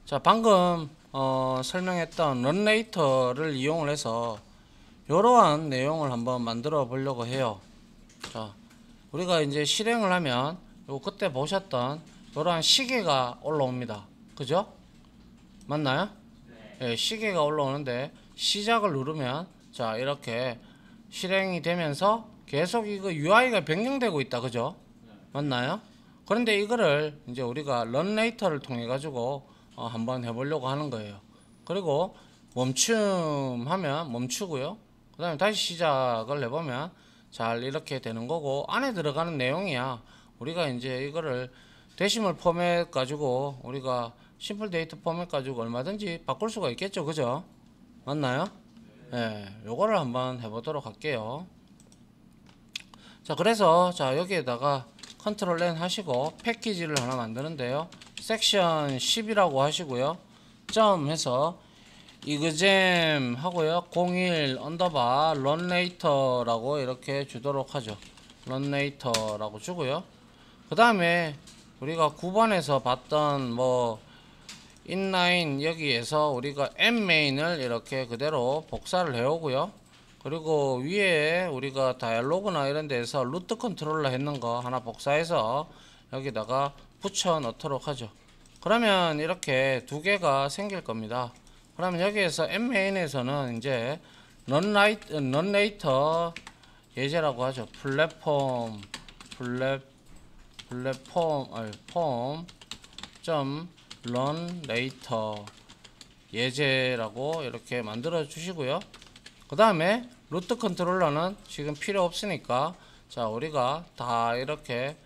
자, 방금 설명했던 런레이터를 이용을 해서 이러한 내용을 한번 만들어 보려고 해요. 자, 우리가 이제 실행을 하면 그때 보셨던 이러한 시계가 올라옵니다. 그죠? 맞나요? 예, 시계가 올라오는데 시작을 누르면 자, 이렇게 실행이 되면서 계속 이거 UI가 변경되고 있다. 그죠? 맞나요? 그런데 이거를 이제 우리가 런레이터를 통해 가지고 한번 해보려고 하는 거예요. 그리고 멈춤하면 멈추고요. 그 다음에 다시 시작을 해보면 잘 이렇게 되는 거고, 안에 들어가는 내용이야 우리가 이제 이거를 데시멀 포맷 가지고 우리가 심플 데이터 포맷 가지고 얼마든지 바꿀 수가 있겠죠. 그죠? 맞나요? 예, 요거를 한번 해보도록 할게요. 자, 그래서 자, 여기에다가 컨트롤 N 하시고 패키지를 하나 만드는데요. 섹션 10이라고 하시고요. 점 해서 이그잼 하고요. 01 언더바 런레이터라고 이렇게 주도록 하죠. 런레이터라고 주고요. 그 다음에 우리가 9번에서 봤던 뭐 인라인 여기에서 우리가 nmain을 이렇게 그대로 복사를 해오고요. 그리고 위에 우리가 다이얼로그나 이런 데서 루트 컨트롤러 했는 거 하나 복사해서 여기다가 붙여 넣도록 하죠. 그러면 이렇게 두 개가 생길 겁니다. 그러면 여기에서 nmain에서는 이제 런레이터 예제라고 하죠. 플랫폼 점 런레이터 예제라고 이렇게 만들어 주시고요. 그 다음에 루트 컨트롤러는 지금 필요 없으니까 자, 우리가 다 이렇게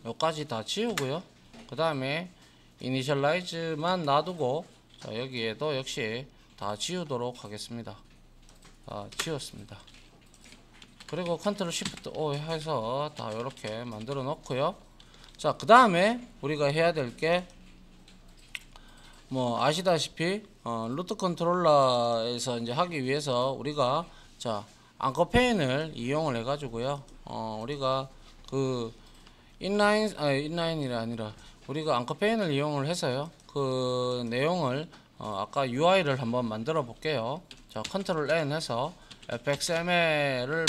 여기까지 다 지우고요. 그 다음에 이니셜라이즈만 놔두고 자, 여기에도 역시 다 지우도록 하겠습니다. 다 지웠습니다. 그리고 컨트롤 시프트 O 해서 다 이렇게 만들어 놓고요. 자, 그 다음에 우리가 해야 될 게 뭐 아시다시피 루트 컨트롤러에서 이제 하기 위해서 우리가 자, 앙커페인을 이용을 해 가지고요. 우리가 그 인라인이 아니라 우리가 앙커페인을 이용을 해서요. 그 내용을 아까 UI를 한번 만들어 볼게요. 자, 컨트롤 N 해서 fxml을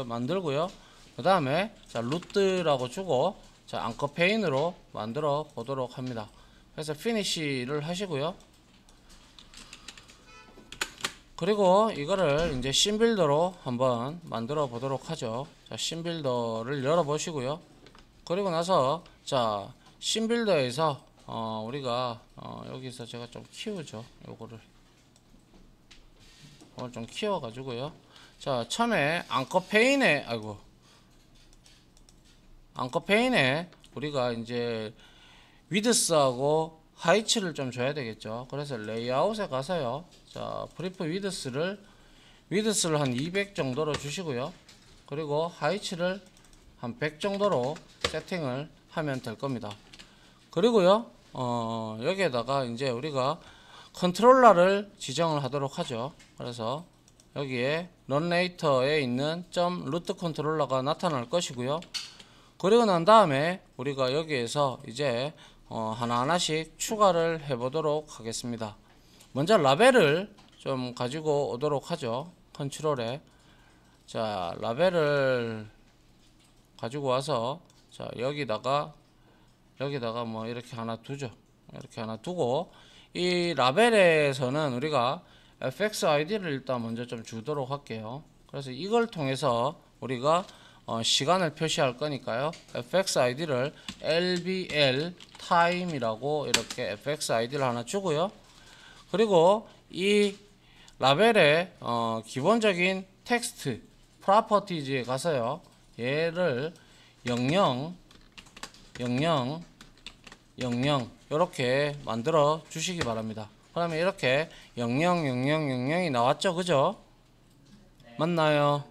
만들고요. 그 다음에 자, 루트라고 주고 자, 앙커페인으로 만들어 보도록 합니다. 그래서 피니시를 하시고요. 그리고 이거를 이제 씬빌더로 한번 만들어 보도록 하죠. 자, 씬빌더를 열어 보시고요. 그리고 나서 자, 씬빌더에서 우리가 여기서 제가 좀 키우죠. 요거를 좀 키워 가지고요. 자, 처음에 앙커페인에 우리가 이제 위드스하고 하이츠를 좀 줘야 되겠죠. 그래서 레이아웃에 가서요. 자, 브리프 위드스를 한 200 정도로 주시고요. 그리고 하이츠를 한 100 정도로 세팅을 하면 될 겁니다. 그리고요, 여기에다가 이제 우리가 컨트롤러를 지정을 하도록 하죠. 그래서 여기에 런레이터에 있는 점 루트 컨트롤러가 나타날 것이고요. 그리고 난 다음에 우리가 여기에서 이제 하나하나씩 추가를 해 보도록 하겠습니다. 먼저 라벨을 좀 가지고 오도록 하죠. 컨트롤에 자, 라벨을 가지고 와서 자, 여기다가 뭐 이렇게 하나 두죠. 이렇게 하나 두고 이 라벨에서는 우리가 fxid를 일단 먼저 좀 주도록 할게요. 그래서 이걸 통해서 우리가 시간을 표시할 거니까요. fxid를 lbl time이라고 이렇게 fxid를 하나 주고요. 그리고 이 라벨의 기본적인 텍스트 프로퍼티즈에 가서요. 얘를 00 이렇게 만들어 주시기 바랍니다. 그러면 이렇게 0000이 나왔죠. 그죠? 맞나요?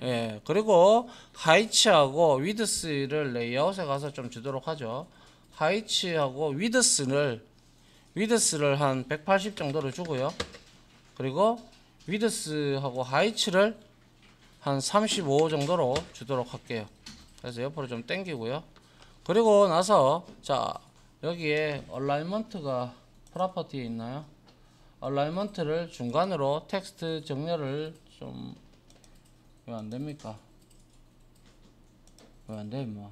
예, 그리고 하이츠하고 위드스를 레이아웃에 가서 좀 주도록 하죠. 하이츠하고 위드스를 한 180 정도로 주고요. 그리고 위드스하고 하이츠를 한 35 정도로 주도록 할게요. 그래서 옆으로 좀 당기고요. 그리고 나서 자, 여기에 얼라이먼트가 프로퍼티에 있나요? 얼라이먼트를 중간으로 텍스트 정렬을 좀 왜 안됩니까? 왜 안돼 임마?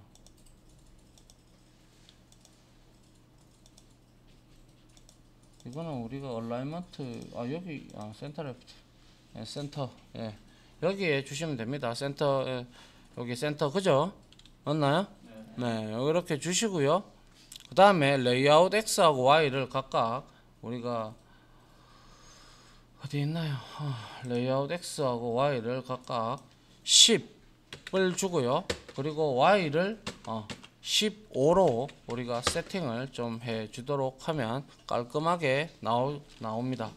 이거는 우리가 얼라이먼트 여기 센터 레프트 센터 여기에 주시면 됩니다. 센터 여기 센터 그죠? 맞나요? 네, 이렇게 주시고요. 그 다음에 레이아웃 X하고 Y를 각각 우리가 어디 있나요? 레이아웃 X하고 Y를 각각 10을 주고요. 그리고 Y를 15로 우리가 세팅을 좀 해주도록 하면 깔끔하게 나옵니다.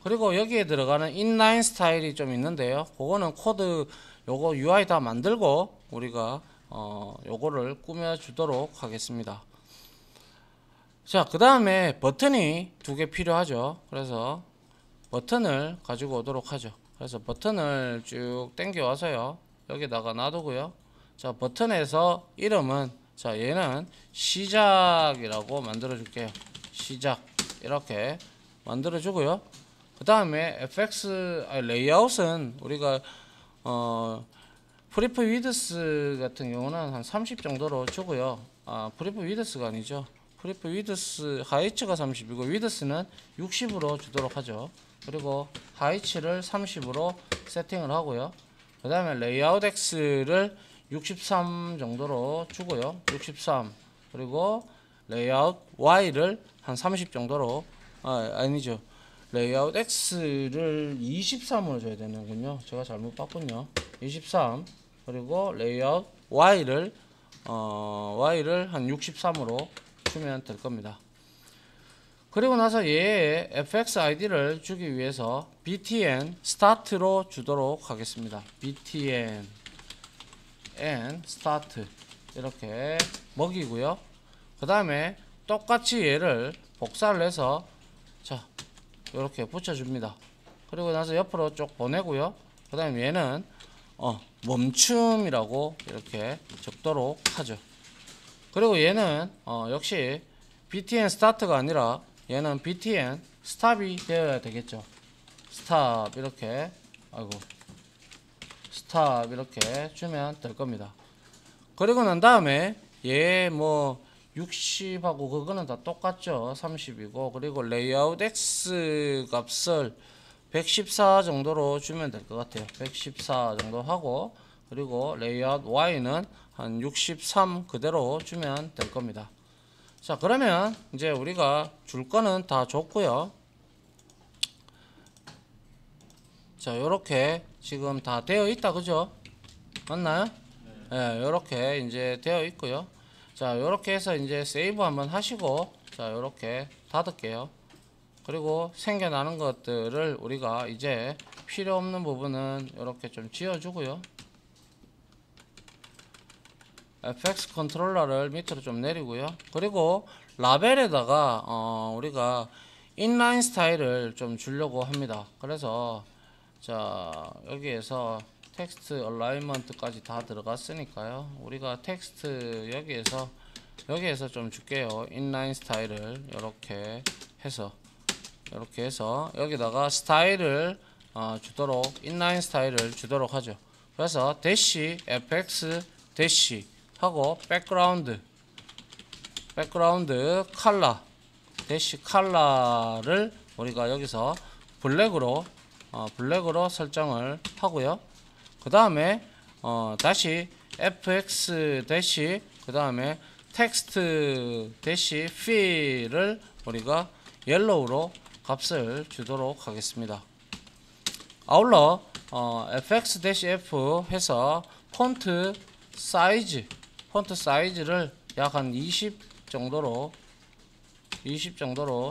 그리고 여기에 들어가는 인라인 스타일이 좀 있는데요. 그거는 코드 요거 UI 다 만들고 우리가 요거를 꾸며 주도록 하겠습니다. 자, 그 다음에 버튼이 2개 필요하죠. 그래서 버튼을 가지고 오도록 하죠. 그래서 버튼을 쭉 당겨 와서요, 여기다가 놔두고요. 자, 버튼에서 이름은 얘는 시작이라고 만들어 줄게요. 시작 이렇게 만들어 주고요. 그 다음에 FX 레이아웃은 우리가 프리프 위드스 같은 경우는 한 30 정도로 주고요. 프리프 위드스가 아니죠. 프리프 위드스 하이츠가 30이고 위드스는 60으로 주도록 하죠. 그리고 하이츠를 30으로 세팅을 하고요. 그 다음에 레이아웃 X를 63 정도로 주고요. 63. 그리고 레이아웃 Y를 한 30 정도로 아니죠. 레이아웃 X를 23으로 줘야 되는군요. 제가 잘못 봤군요. 23. 그리고 레이아웃 Y를 한 63으로 주면 될 겁니다. 그리고 나서 얘의 fx id를 주기 위해서 btn start로 주도록 하겠습니다. btn start 이렇게 먹이고요. 그 다음에 똑같이 얘를 복사를 해서 이렇게 붙여줍니다. 그리고 나서 옆으로 쭉 보내고요. 그 다음에 얘는 멈춤이라고 이렇게 적도록 하죠. 그리고 얘는 역시 btn start가 아니라 얘는 btn stop이 되어야 되겠죠. stop 이렇게 stop 이렇게 주면 될 겁니다. 그리고 난 다음에 얘 60하고 그거는 다 똑같죠. 30이고 그리고 레이아웃 X 값을 114 정도로 주면 될 것 같아요. 114 정도 하고 그리고 레이아웃 Y는 한 63 그대로 주면 될 겁니다. 자, 그러면 이제 우리가 줄 거는 다 줬고요. 자, 요렇게 지금 다 되어 있다 그죠? 맞나요? 네, 요렇게 이제 되어 있고요. 자, 요렇게 해서 이제 세이브 한번 하시고 자, 요렇게 닫을게요. 그리고 생겨나는 것들을 우리가 이제 필요 없는 부분은 이렇게 좀 지워주고요. FX 컨트롤러를 밑으로 좀 내리고요. 그리고 라벨에다가 우리가 인라인 스타일을 좀 주려고 합니다. 그래서 자, 여기에서 텍스트 얼라이먼트까지 다 들어갔으니까요. 우리가 텍스트 여기에서 좀 줄게요. 인라인 스타일을 이렇게 해서 여기다가 스타일을 주도록 인라인 스타일을 주도록 하죠. 그래서 대시 fx 대시 하고 백그라운드 컬러 대시 컬러를 우리가 여기서 블랙으로 설정을 하고요. 그 다음에 다시 fx 대시 그 다음에 텍스트 대시 fill을 우리가 옐로우로 값을 주도록 하겠습니다. 아울러 fx-f 해서 폰트 사이즈를 약 한 20 정도로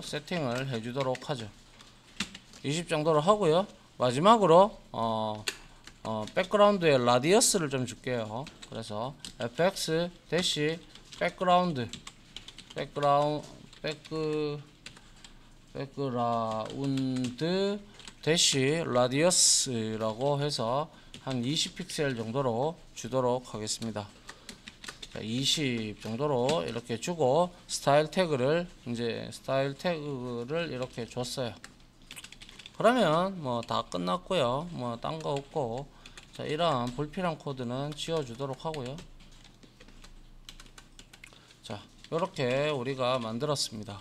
세팅을 해주도록 하죠. 20 정도로 하고요. 마지막으로 백그라운드의 라디어스를 좀 줄게요. 그래서 fx 백그라운드 대시 라디어스라고 해서 한 20픽셀 정도로 주도록 하겠습니다. 자, 20 정도로 이렇게 주고 스타일 태그를 이렇게 줬어요. 그러면 뭐 다 끝났고요. 뭐 딴 거 없고, 자, 이러한 불필요한 코드는 지워주도록 하고요. 자, 이렇게 우리가 만들었습니다.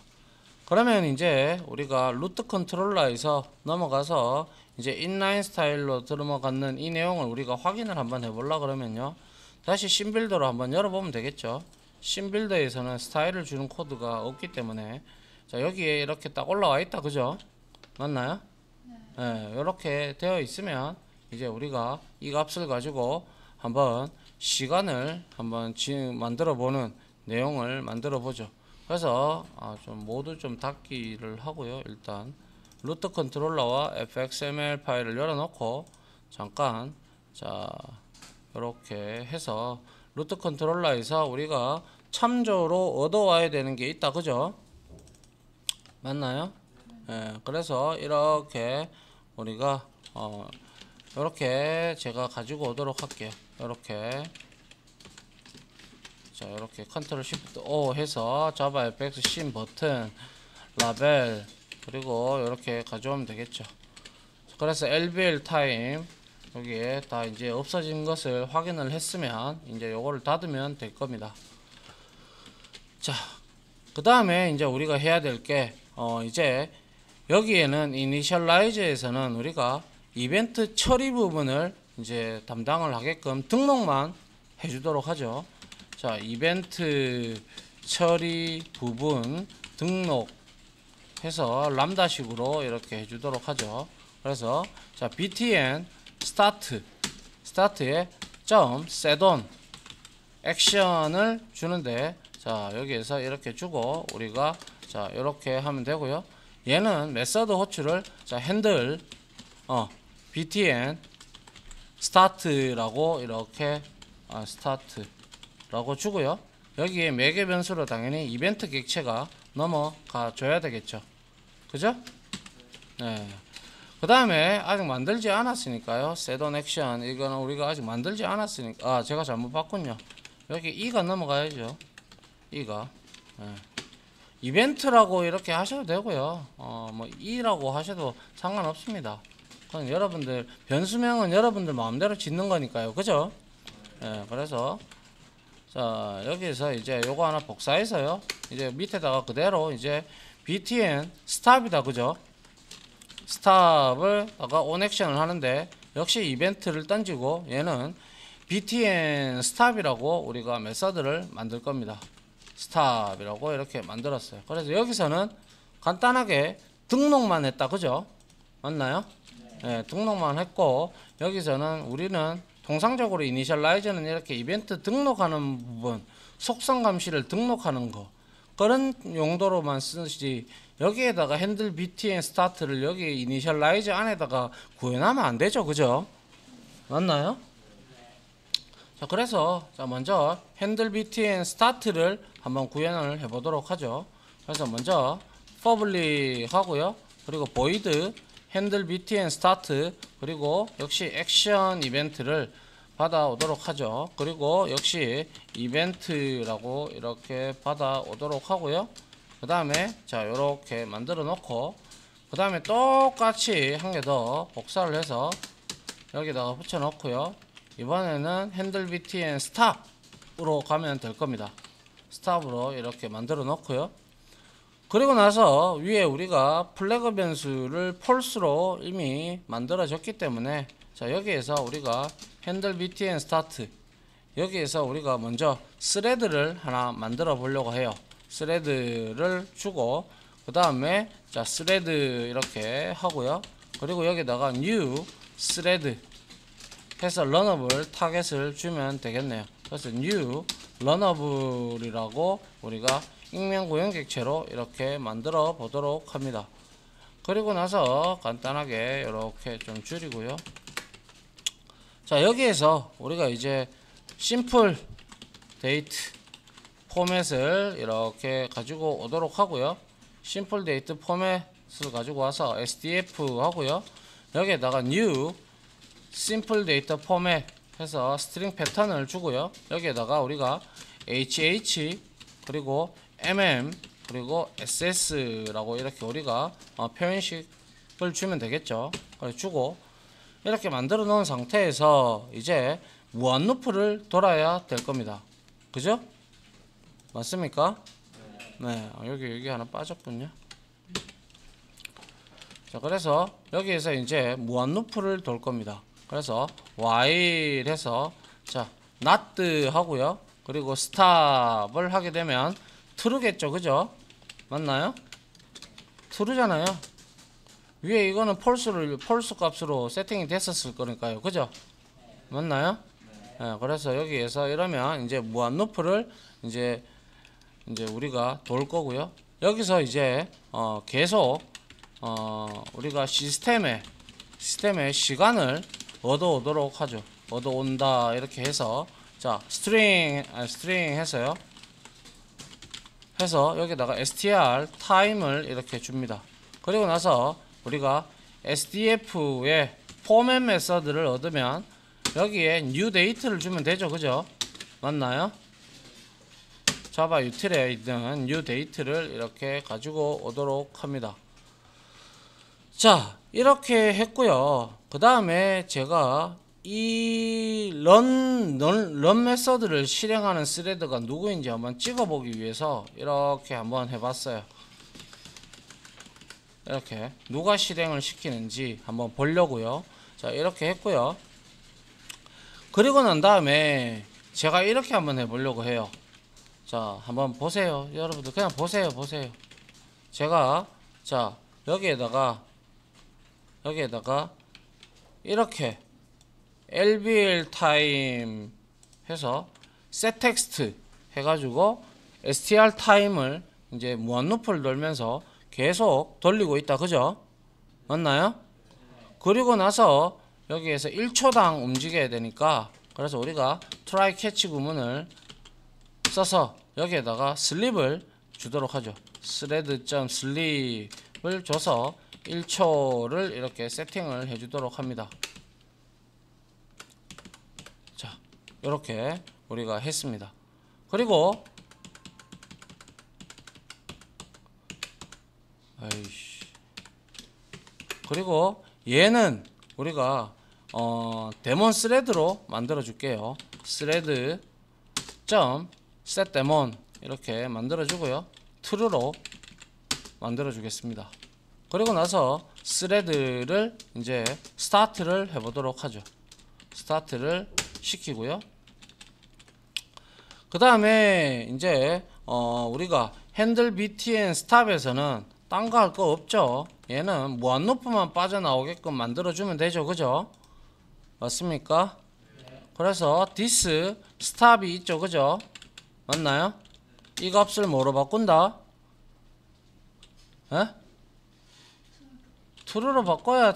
그러면 이제 우리가 루트 컨트롤러에서 넘어가서 이제 인라인 스타일로 들어가는 이 내용을 우리가 확인을 한번 해보려 그러면요, 다시 신빌더로 한번 열어보면 되겠죠. 신빌더에서는 스타일을 주는 코드가 없기 때문에, 자, 여기에 이렇게 딱 올라와 있다, 그죠? 맞나요? 네, 이렇게 되어 있으면 이제 우리가 이 값을 가지고 한번 시간을 한번 만들어 보는 내용을 만들어 보죠. 그래서 좀 모두 좀 닫기를 하고요. 일단 루트 컨트롤러와 fxml 파일을 열어놓고 잠깐, 자, 이렇게 해서 루트 컨트롤러에서 우리가 참조로 얻어와야 되는 게 있다, 그죠? 맞나요? 예, 그래서 이렇게 우리가 이렇게 제가 가지고 오도록 할게요. 이렇게, 자, 이렇게 컨트롤 시프트 O 해서 자바 fx 신 버튼 라벨 그리고 이렇게 가져오면 되겠죠. 그래서 lbl 타임 여기에 다 이제 없어진 것을 확인을 했으면 이제 요거를 닫으면 될 겁니다. 자, 그 다음에 이제 우리가 해야 될 게 이제 여기에는 이니셜라이즈에서는 우리가 이벤트 처리 부분을 이제 담당을 하게끔 등록만 해주도록 하죠. 자, 이벤트 처리 부분 등록 해서 람다식으로 이렇게 해주도록 하죠. 그래서 자, btn 스타트에 .setOn 액션을 주는데, 자, 여기에서 이렇게 주고 우리가 자, 이렇게 하면 되고요. 얘는 메서드 호출을 자, 핸들 btn start라고 이렇게 스타트라고 주고요. 여기에 매개 변수로 당연히 이벤트 객체가 넘어가 줘야 되겠죠. 그죠? 네. 그 다음에 아직 만들지 않았으니까요. setOn action 이거는 우리가 아직 만들지 않았으니까 제가 잘못 봤군요. 여기 E가 넘어가야죠. E가 이벤트라고 이렇게 하셔도 되고요. 뭐 E라고 하셔도 상관없습니다. 그건 여러분들 변수명은 여러분들 마음대로 짓는 거니까요. 그죠? 그래서 자, 여기서 이제 요거 하나 복사해서요. 이제 밑에다가 그대로 이제 btn 스탑이다, 그죠? 스탑을 아까 on 액션을 하는데 역시 이벤트를 던지고 얘는 btn 스탑이라고 우리가 메서드를 만들 겁니다. 스탑이라고 이렇게 만들었어요. 그래서 여기서는 간단하게 등록만 했다, 그죠? 맞나요? 네, 등록만 했고 여기서는 우리는 통상적으로 이니셜라이저는 이렇게 이벤트 등록하는 부분, 속성 감시를 등록하는 거 그런 용도로만 쓰지 여기에다가 핸들 btn 스타트를 여기 이니셜라이저 안에다가 구현하면 안 되죠, 그죠? 맞나요? 자, 그래서 자, 먼저 핸들 btn 스타트를 한번 구현을 해보도록 하죠. 그래서 먼저 public 하고요. 그리고 void 핸들 btn 스타트 그리고 역시 액션 이벤트를 받아오도록 하죠. 그리고 역시 이벤트라고 이렇게 받아오도록 하고요. 그 다음에 자, 요렇게 만들어 놓고 그 다음에 똑같이 한 개 더 복사를 해서 여기다가 붙여 놓고요. 이번에는 핸들 btn 스탑으로 가면 될 겁니다. 스탑으로 이렇게 만들어 놓고요. 그리고 나서 위에 우리가 플래그 변수를 폴스로 이미 만들어졌기 때문에 자, 여기에서 우리가 핸들 btn 스타트 여기에서 우리가 먼저 스레드를 하나 만들어 보려고 해요. 스레드를 주고 그 다음에 자, 스레드 이렇게 하고요. 그리고 여기다가 new 스레드 해서 런어블 타겟을 주면 되겠네요. 그래서 new 런어블이라고 우리가 익명 구현 객체로 이렇게 만들어 보도록 합니다. 그리고 나서 간단하게 이렇게 좀 줄이고요. 자, 여기에서 우리가 이제 심플 데이트 포맷을 이렇게 가지고 오도록 하고요. 심플 데이트 포맷을 가지고 와서 SDF 하고요. 여기에다가 new 심플 데이터 포맷 해서 스트링 패턴을 주고요. 여기에다가 우리가 HH 그리고 MM 그리고 SS라고 이렇게 우리가 표현식을 주면 되겠죠. 그래 주고 이렇게 만들어 놓은 상태에서 이제 무한 루프를 돌아야 될 겁니다. 그죠? 맞습니까? 네. 여기 하나 빠졌군요. 자, 그래서 여기에서 이제 무한 루프를 돌 겁니다. 그래서 while 해서 자, not 하고요. 그리고 stop을 하게 되면 true겠죠. 그죠? 맞나요? true잖아요. 위에 이거는 false 값으로 세팅이 됐었을 거니까요. 그죠? 맞나요? 네, 그래서 여기에서 이러면 이제 무한 루프를 이제 우리가 돌 거고요. 여기서 이제 계속 우리가 시스템에 시간을 얻어오도록 하죠. 얻어온다 이렇게 해서 자 스트링 해서요. 해서 여기다가 str time을 이렇게 줍니다. 그리고 나서 우리가 SDF의 포맷 메서드를 얻으면 여기에 new date를 주면 되죠. 그죠? 맞나요? 자바 유틸에 있는 new date를 이렇게 가지고 오도록 합니다. 자, 이렇게 했고요. 그 다음에 제가 이 run 메서드를 실행하는 스레드가 누구인지 한번 찍어보기 위해서 이렇게 한번 해봤어요. 이렇게 누가 실행을 시키는지 한번 보려고요. 자, 이렇게 했고요. 그리고 난 다음에 제가 이렇게 한번 해보려고 해요. 자, 한번 보세요. 여러분들 그냥 보세요. 제가 자 여기에다가 이렇게 lbl time 해서 set text 해가지고 str time을 이제 무한 루프를 돌면서 계속 돌리고 있다. 그죠? 맞나요? 그리고 나서 여기에서 1초당 움직여야 되니까 그래서 우리가 try catch 구문을 써서 여기에다가 sleep을 주도록 하죠. thread.sleep을 줘서 1초를 이렇게 세팅을 해주도록 합니다. 자, 이렇게 우리가 했습니다. 그리고 얘는 우리가 데몬 스레드로 만들어 줄게요. thread set daemon 이렇게 만들어 주고요. true로 만들어 주겠습니다. 그리고 나서 스레드를 이제 스타트를 해보도록 하죠. 스타트를 시키고요. 그 다음에 이제 우리가 handle btn stop에서는 딴 거 할 거 없죠. 얘는 무한 루프만 빠져나오게끔 만들어 주면 되죠. 그죠? 맞습니까? 그래서 this stop이 있죠. 그죠? 맞나요? 이 값을 뭐로 바꾼다? 에? true로 바꿔야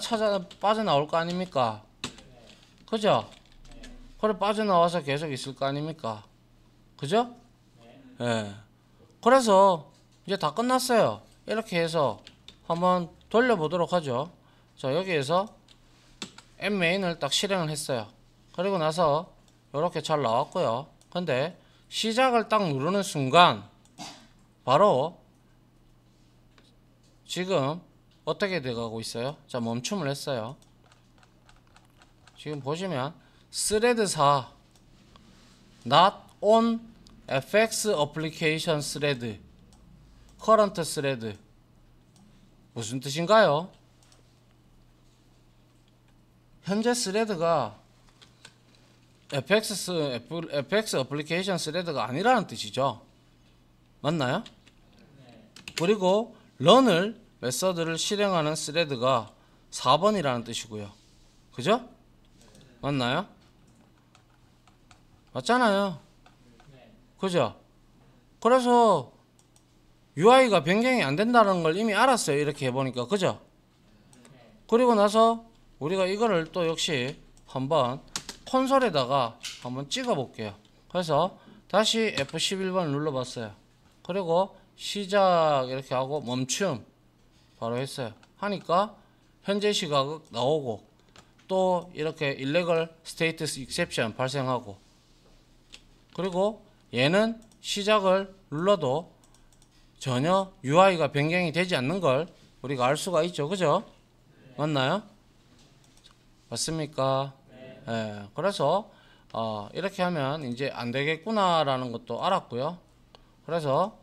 빠져나올 거 아닙니까? 그죠? 그래 빠져나와서 계속 있을 거 아닙니까? 그죠? 예. 그래서 이제 다 끝났어요. 이렇게 해서 한번 돌려보도록 하죠. 자, 여기에서 mmain을 딱 실행을 했어요. 그리고 나서 이렇게 잘 나왔고요. 근데 시작을 딱 누르는 순간 바로 지금 어떻게 돼가고 있어요? 자, 멈춤을 했어요. 지금 보시면 thread 4 not on fx application thread current thread 무슨 뜻인가요? 현재 스레드가 fx 애플리케이션 스레드가 아니라는 뜻이죠. 맞나요? 그리고 run을 메서드를 실행하는 스레드가 4번이라는 뜻이고요. 그죠? 맞나요? 맞잖아요. 그죠? 그래서 UI가 변경이 안 된다는 걸 이미 알았어요. 이렇게 해보니까. 그죠? 그리고 나서 우리가 이거를 또 역시 한번 콘솔에다가 한번 찍어 볼게요. 그래서 다시 F11번 눌러봤어요. 그리고 시작 이렇게 하고 멈춤 바로 했어요. 하니까 현재 시각 나오고 또 이렇게 illegal status exception 발생하고 그리고 얘는 시작을 눌러도 전혀 UI가 변경이 되지 않는 걸 우리가 알 수가 있죠. 그죠? 맞나요? 맞습니까? 예, 그래서 이렇게 하면 이제 안 되겠구나라는 것도 알았고요. 그래서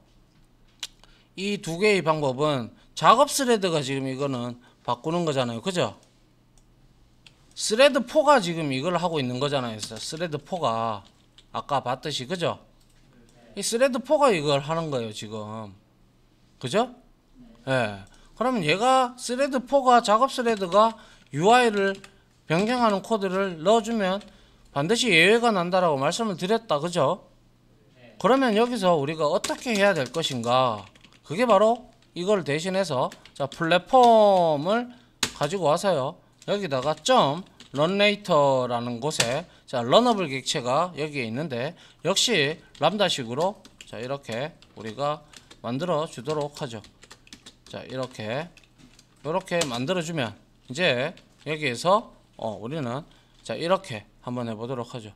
이 두 개의 방법은 작업 스레드가 지금 이거는 바꾸는 거잖아요. 그죠? 스레드 4가 지금 이걸 하고 있는 거잖아요. 스레드 4가 아까 봤듯이 그죠? 이 스레드 4가 이걸 하는 거예요 지금. 그죠? 예. 그러면 얘가 스레드 4가 작업 스레드가 UI를 변경하는 코드를 넣어주면 반드시 예외가 난다라고 말씀을 드렸다. 그죠? 그러면 여기서 우리가 어떻게 해야 될 것인가? 그게 바로 이걸 대신해서 자 플랫폼을 가지고 와서요. 여기다가 점 런레이터라는 곳에 자 러너블 객체가 여기에 있는데 역시 람다식으로 자 이렇게 우리가 만들어 주도록 하죠. 자 이렇게 만들어 주면 이제 여기에서 우리는 자 이렇게 한번 해보도록 하죠.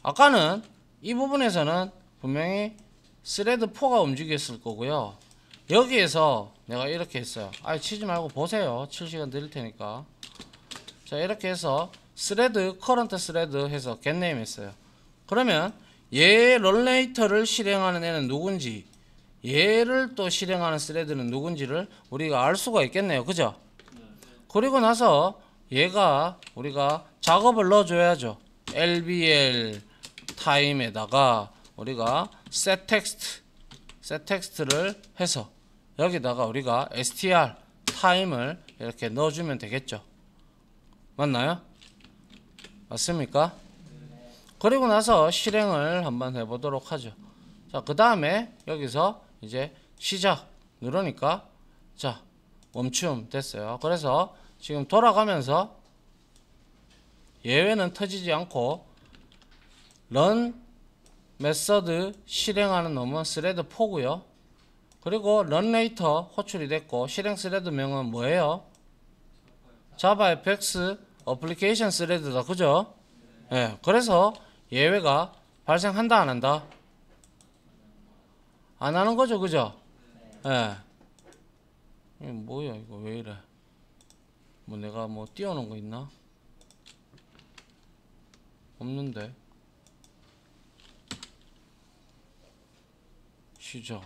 아까는 이 부분에서는 분명히 스레드 4가 움직였을 거고요. 여기에서 내가 이렇게 했어요. 치지 말고 보세요. 7시간 드릴 테니까. 자 이렇게 해서 스레드 커런트 스레드 해서 getName 했어요. 그러면 얘 런레이터를 실행하는 애는 누군지 얘를 또 실행하는 스레드는 누군지를 우리가 알 수가 있겠네요. 그죠? 그리고 나서 얘가 우리가 작업을 넣어줘야죠. lbl 타임에다가 우리가 set 텍스트를 해서 여기다가 우리가 str 타임을 이렇게 넣어주면 되겠죠. 맞나요? 맞습니까? 그리고 나서 실행을 한번 해보도록 하죠. 자, 그 다음에 여기서 이제 시작 누르니까 자 멈춤 됐어요. 그래서 지금 돌아가면서 예외는 터지지 않고 run 메서드 실행하는 놈은 스레드 4고요. 그리고 run later 호출이 됐고 실행 스레드명은 뭐예요? 자바FX 어플리케이션 스레드다. 그죠? 예, 그래서 예외가 발생한다 안 한다? 안 하는 거죠. 그죠? 예. 이게 뭐야 이거 왜 이래? 뭐 내가 뭐 띄워놓은 거 있나? 없는데. 시작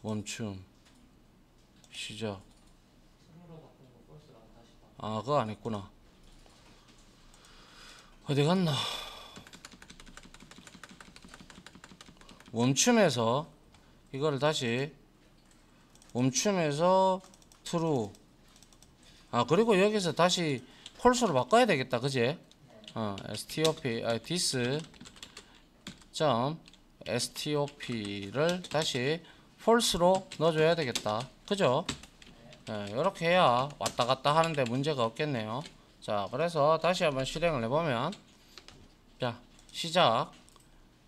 멈춤 시작. 그거 안 했구나. 어디 갔나? 멈춤에서 이거를 다시 멈춤에서 true. 그리고 여기서 다시 폴스로 바꿔야 되겠다. 그지? stop this 점 stop를 다시 false로 넣어줘야 되겠다. 그죠? 이렇게 해야 왔다 갔다 하는데 문제가 없겠네요. 자, 그래서 다시 한번 실행을 해보면 자 시작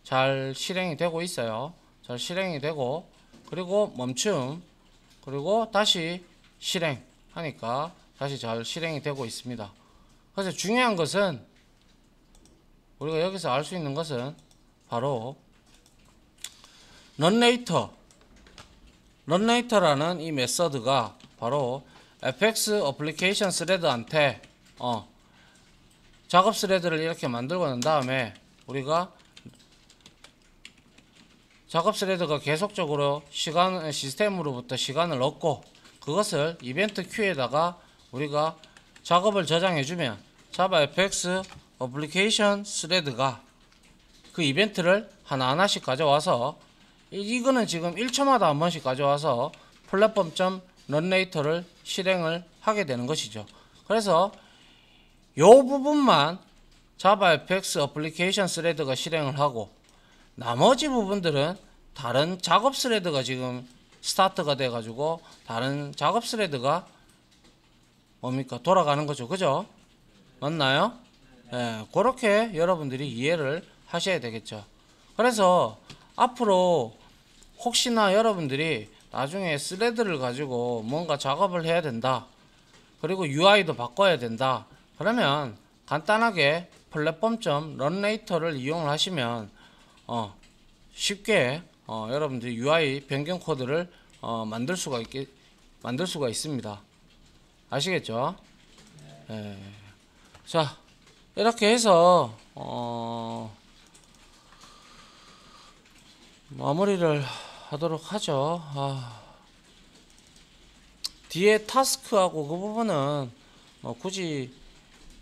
잘 실행이 되고 있어요. 잘 실행이 되고 그리고 멈춤 그리고 다시 실행하니까 다시 잘 실행이 되고 있습니다. 그래서 중요한 것은 우리가 여기서 알 수 있는 것은 바로 런레이터라는 이 메서드가 바로 fx 어플리케이션 스레드한테 작업 스레드를 이렇게 만들고 난 다음에 우리가 작업 스레드가 계속적으로 시스템으로부터 시간을 얻고 그것을 이벤트 큐에다가 우리가 작업을 저장해주면 자바FX 어플리케이션 스레드가 그 이벤트를 하나하나씩 가져와서 이거는 지금 1초마다 한 번씩 가져와서 플랫폼.런레이터를 실행을 하게 되는 것이죠. 그래서 요 부분만 자바FX 어플리케이션 스레드가 실행을 하고 나머지 부분들은 다른 작업 스레드가 지금 스타트가 돼 가지고 다른 작업 스레드가 뭡니까 돌아가는 거죠. 그죠? 맞나요? 그렇게 여러분들이 이해를 하셔야 되겠죠. 그래서 앞으로 혹시나 여러분들이 나중에 스레드를 가지고 뭔가 작업을 해야 된다. 그리고 UI도 바꿔야 된다. 그러면 간단하게 platform.runLater를 이용을 하시면 쉽게 여러분들이 UI 변경 코드를 만들 수가 있습니다. 아시겠죠? 예. 자, 이렇게 해서 마무리를 하도록 하죠. 뒤에 타스크하고 그 부분은 굳이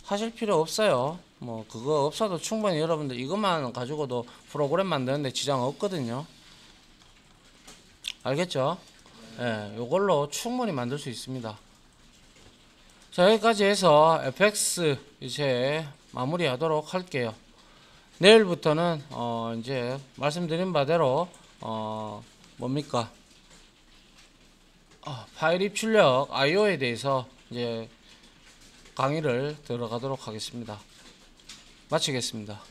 하실 필요 없어요. 그거 없어도 충분히 여러분들 이것만 가지고도 프로그램 만드는데 지장 없거든요. 알겠죠? 예, 요걸로 충분히 만들 수 있습니다. 자, 여기까지 해서 FX 이제 마무리 하도록 할게요. 내일부터는 이제 말씀드린 바대로 뭡니까? 파일 입출력 IO에 대해서 이제 강의를 들어가도록 하겠습니다. 마치겠습니다.